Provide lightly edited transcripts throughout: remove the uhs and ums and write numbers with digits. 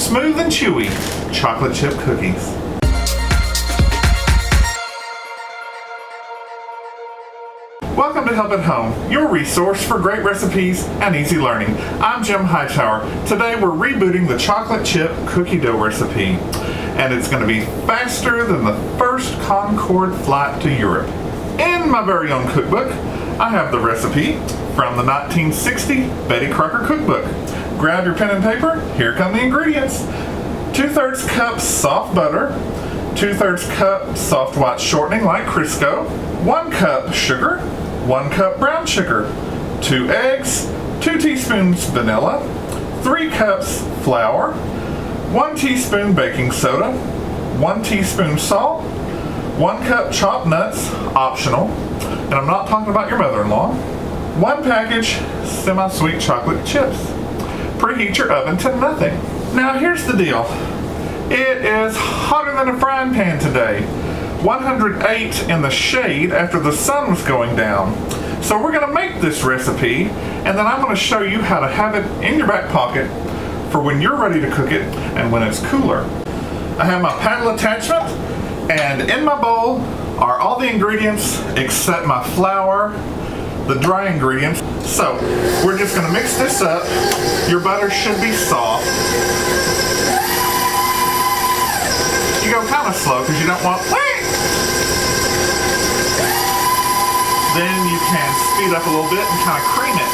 smooth and chewy chocolate chip cookies. Welcome to Help at Home, your resource for great recipes and easy learning. I'm Jim Hightower. Today we're rebooting the chocolate chip cookie dough recipe, and it's going to be faster than the first Concorde flight to Europe. In my very own cookbook, I have the recipe from the 1960 Betty Crocker Cookbook. Grab your pen and paper, here come the ingredients. 2/3 cup soft butter, 2/3 cup soft white shortening like Crisco, 1 cup sugar, 1 cup brown sugar, 2 eggs, 2 teaspoons vanilla, 3 cups flour, 1 teaspoon baking soda, 1 teaspoon salt, 1 cup chopped nuts, optional, and I'm not talking about your mother-in-law, 1 package semi-sweet chocolate chips. Preheat your oven to nothing. Now here's the deal. It is hotter than a frying pan today. 108 in the shade after the sun was going down. So we're going to make this recipe, and then I'm going to show you how to have it in your back pocket for when you're ready to cook it and when it's cooler. I have my paddle attachment, and in my bowl are all the ingredients except my flour, the dry ingredients. So we're just going to mix this up. Your butter should be soft. You go kind of slow because you don't want then you can speed up a little bit and kind of cream it.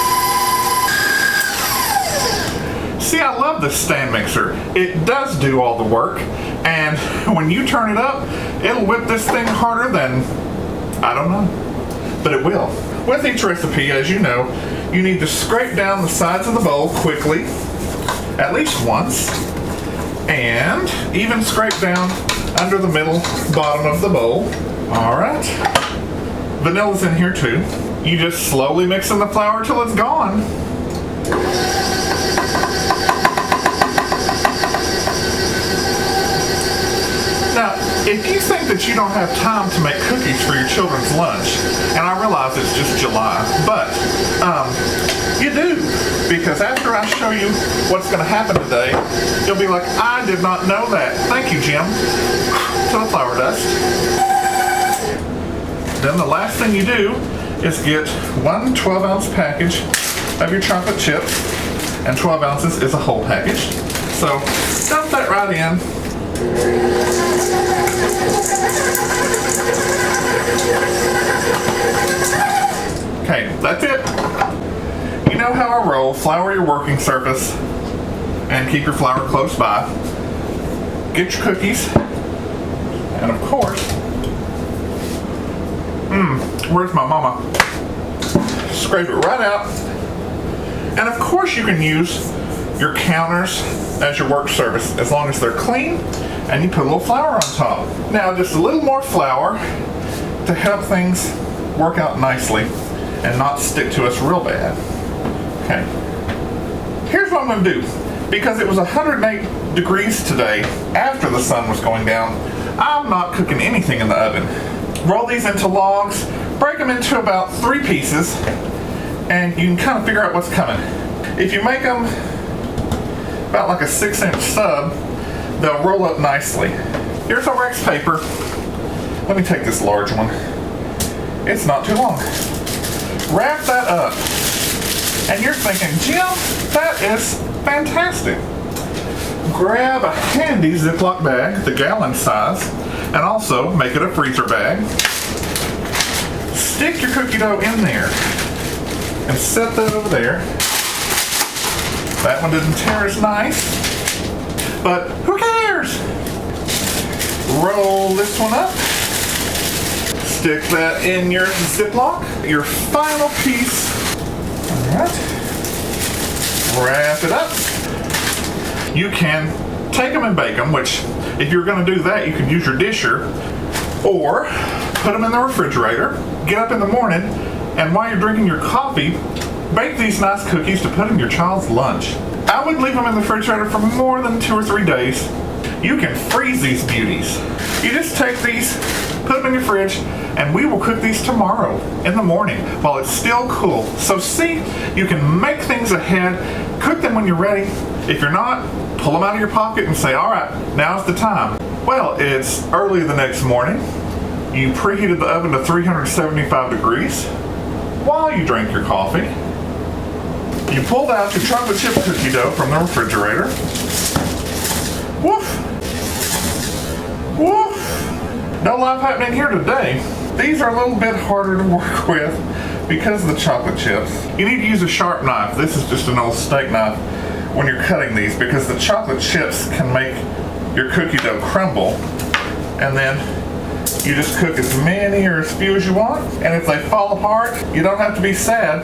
See, I love this stand mixer. It does do all the work, and when you turn it up, it'll whip this thing harder than, I don't know, but it will. With each recipe, as you know, you need to scrape down the sides of the bowl quickly, at least once, and even scrape down under the middle bottom of the bowl. All right. Vanilla's in here too. You just slowly mix in the flour till it's gone. Now, if you think that you don't have time to make cookies for your children's lunch, and I realize it's just July, but you do, because after I show you what's going to happen today, you'll be like, I did not know that. Thank you, Jim. To the flour dust. Then the last thing you do is get 1 12-ounce package of your chocolate chips, and 12 ounces is a whole package. So dump that right in. Okay, that's it. You know how I roll. Flour your working surface and keep your flour close by. Get your cookies, and of course, where's my mama? Scrape it right out. And of course you can use your counters as your work surface as long as they're clean and you put a little flour on top. Now just a little more flour to help things work out nicely and not stick to us real bad. Okay. Here's what I'm going to do. Because it was 108 degrees today after the sun was going down, I'm not cooking anything in the oven. Roll these into logs, break them into about 3 pieces, and you can kind of figure out what's coming. If you make them about like a 6-inch stub, they'll roll up nicely. Here's our Rex paper. Let me take this large one. It's not too long. Wrap that up. And you're thinking, Jim, that is fantastic. Grab a handy Ziploc bag, the gallon size, and also make it a freezer bag. Stick your cookie dough in there and set that over there. That one didn't tear as nice, but who cares? Roll this one up. Stick that in your Ziploc. Your final piece. All right. Wrap it up. You can take them and bake them, which if you're going to do that, you can use your disher or put them in the refrigerator. Get up in the morning, and while you're drinking your coffee, bake these nice cookies to put in your child's lunch. I would leave them in the refrigerator for more than 2 or 3 days. You can freeze these beauties. You just take these, put them in your fridge, and we will cook these tomorrow in the morning while it's still cool. So see, you can make things ahead, cook them when you're ready, If you're not, pull them out of your pocket and say, all right, now's the time. Well, it's early the next morning. You preheated the oven to 375 degrees while you drank your coffee. You pulled out your chocolate chip cookie dough from the refrigerator. Woof! Woof! No life happening here today. These are a little bit harder to work with because of the chocolate chips. You need to use a sharp knife. This is just an old steak knife when you're cutting these, because the chocolate chips can make your cookie dough crumble, and then you just cook as many or as few as you want, and if they fall apart, you don't have to be sad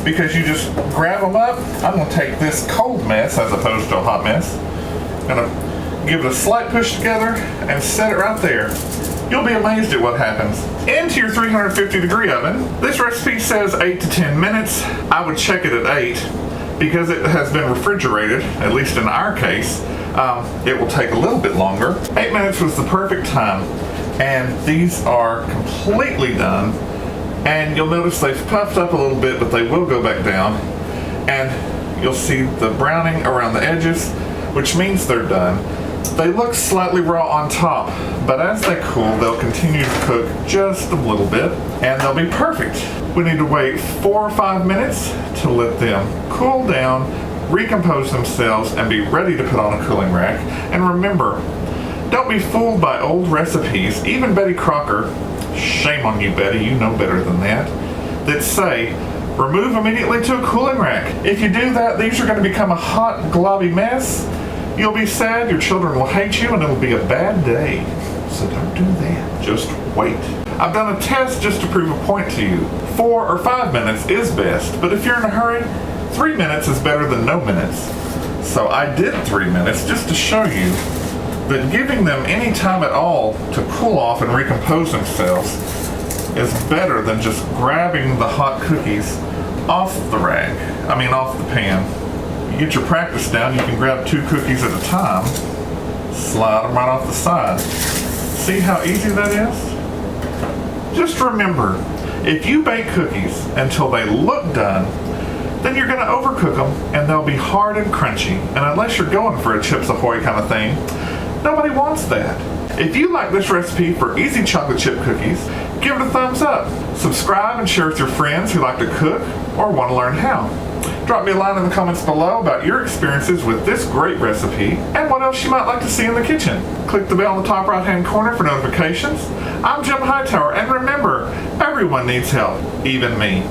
because you just grab them up. I'm going to take this cold mess as opposed to a hot mess. I'm going to give it a slight push together and set it right there. You'll be amazed at what happens. Into your 350 degree oven. This recipe says 8 to 10 minutes. I would check it at 8. Because it has been refrigerated, at least in our case, it will take a little bit longer. 8 minutes was the perfect time, and these are completely done. And you'll notice they've puffed up a little bit, but they will go back down. And you'll see the browning around the edges, which means they're done. They look slightly raw on top, but as they cool, they'll continue to cook just a little bit, and they'll be perfect. We need to wait 4 or 5 minutes to let them cool down, recompose themselves, and be ready to put on a cooling rack. And remember, don't be fooled by old recipes, even Betty Crocker, shame on you Betty, you know better than that say, remove immediately to a cooling rack. If you do that, these are going to become a hot, globby mess. You'll be sad, your children will hate you, and it'll be a bad day. So don't do that. Just wait. I've done a test just to prove a point to you. 4 or 5 minutes is best, but if you're in a hurry, 3 minutes is better than no minutes. So I did 3 minutes just to show you that giving them any time at all to cool off and recompose themselves is better than just grabbing the hot cookies off the off the pan. You get your practice down, you can grab 2 cookies at a time, slide them right off the side. See how easy that is? Just remember, if you bake cookies until they look done, then you're going to overcook them and they'll be hard and crunchy. And unless you're going for a Chips Ahoy kind of thing, nobody wants that. If you like this recipe for easy chocolate chip cookies, give it a thumbs up. Subscribe and share with your friends who like to cook or want to learn how. Drop me a line in the comments below about your experiences with this great recipe and what else you might like to see in the kitchen. Click the bell in the top right hand corner for notifications. I'm Jim Hightower, and remember, everyone needs help, even me.